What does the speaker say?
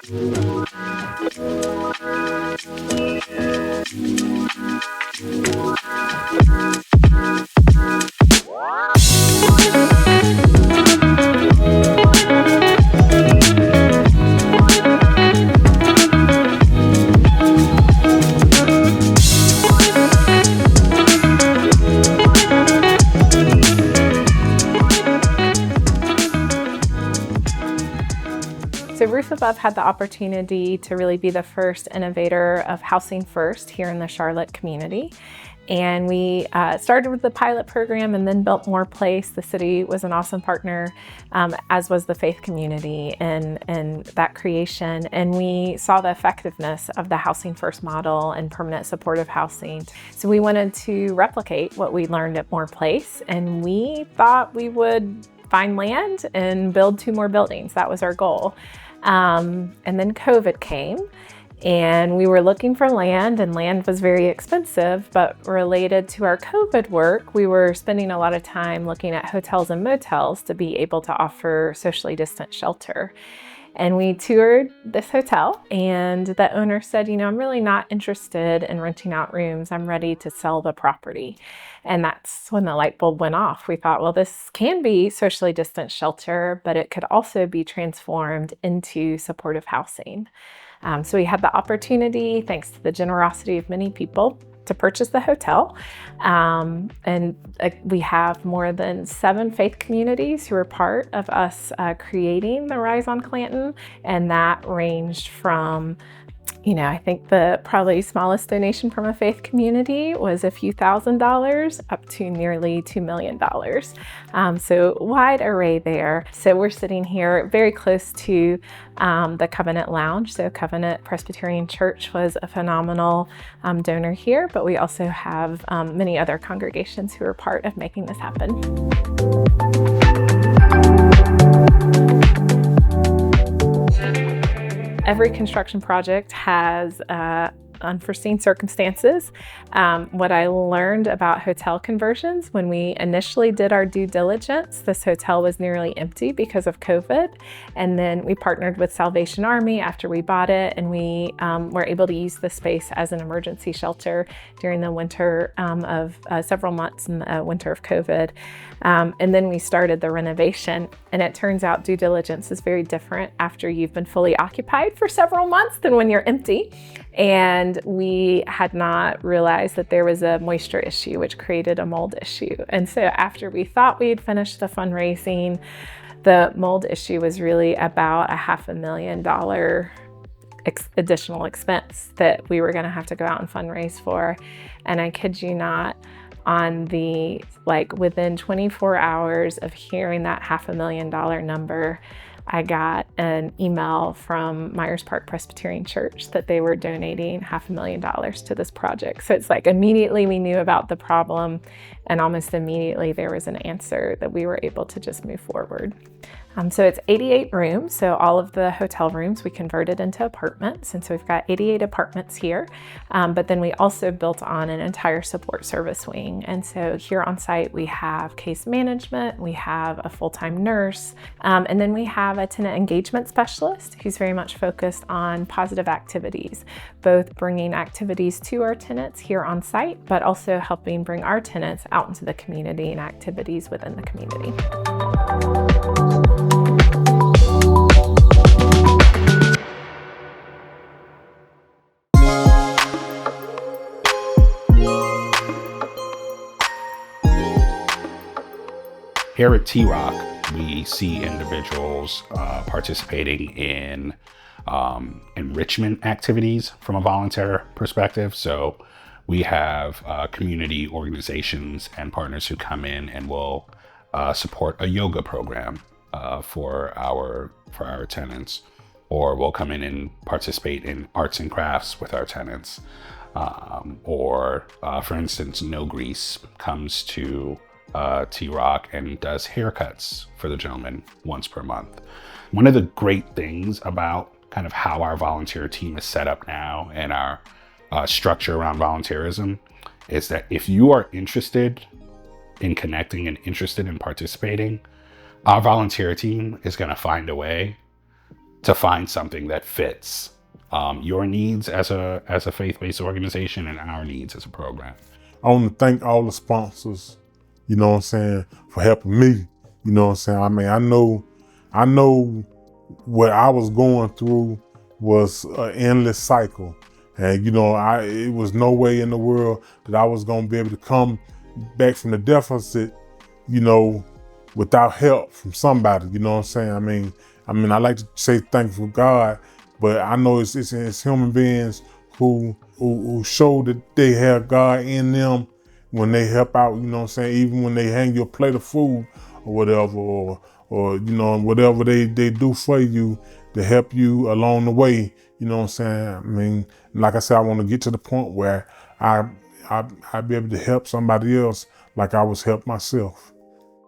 So Roof Above had the opportunity to really be the first innovator of housing first here in the Charlotte community. And we started with the pilot program and then built More Place. The city was an awesome partner, as was the faith community in that creation. And we saw the effectiveness of the housing first model and permanent supportive housing. So we wanted to replicate what we learned at More Place, and we thought we would find land and build 2 more buildings. That was our goal. And then COVID came. And we were looking for land, and land was very expensive, but related to our COVID work, we were spending a lot of time looking at hotels and motels to be able to offer socially distant shelter. And we toured this hotel, and the owner said, I'm really not interested in renting out rooms. I'm ready to sell the property. And that's when the light bulb went off. We thought, well, this can be socially distant shelter, but it could also be transformed into supportive housing. So we had the opportunity, thanks to the generosity of many people, to purchase the hotel. And we have more than 7 faith communities who are part of us creating the Rise on Clanton. And that ranged from, I think the probably smallest donation from a faith community was a few $1,000s up to nearly $2 million. So wide array there. So we're sitting here very close to the Covenant Lounge. So Covenant Presbyterian Church was a phenomenal donor here, but we also have many other congregations who are part of making this happen. Every construction project has unforeseen circumstances. What I learned about hotel conversions, when we initially did our due diligence, this hotel was nearly empty because of COVID. And then we partnered with Salvation Army after we bought it, and we were able to use the space as an emergency shelter during the winter of several months in the winter of COVID. And then we started the renovation, and it turns out due diligence is very different after you've been fully occupied for several months than when you're empty. And we had not realized that there was a moisture issue, which created a mold issue. And so after we thought we had finished the fundraising, the mold issue was really about a $500,000 additional expense that we were going to have to go out and fundraise for. And I kid you not, within 24 hours of hearing that $500,000 number, I got an email from Myers Park Presbyterian Church that they were donating $500,000 to this project. So it's like immediately we knew about the problem, and almost immediately there was an answer that we were able to just move forward. So it's 88 rooms. So all of the hotel rooms we converted into apartments. And so we've got 88 apartments here. But then we also built on an entire support service wing. And so here on site, we have case management, we have a full-time nurse, and then we have a tenant engagement specialist who's very much focused on positive activities, both bringing activities to our tenants here on site, but also helping bring our tenants out into the community and activities within the community. Here at T-Rock, we see individuals participating in enrichment activities from a volunteer perspective. So we have community organizations and partners who come in and will support a yoga program for our tenants, or will come in and participate in arts and crafts with our tenants. Or for instance, No Grease comes to T-Rock and does haircuts for the gentleman once per month. One of the great things about kind of how our volunteer team is set up now and our structure around volunteerism is that if you are interested in connecting and interested in participating, our volunteer team is going to find a way to find something that fits your needs as a faith-based organization and our needs as a program. I want to thank all the sponsors, you know what I'm saying, for helping me. You know what I'm saying? I mean, I know what I was going through was an endless cycle. And, you know, it was no way in the world that I was going to be able to come back from the deficit, you know, without help from somebody, you know what I'm saying? I mean, I like to say thankful God, but I know it's human beings who show that they have God in them when they help out, you know what I'm saying? Even when they hang you a plate of food or whatever, or you know, whatever they do for you to help you along the way, you know what I'm saying? I mean, like I said, I want to get to the point where I be able to help somebody else like I was helped myself.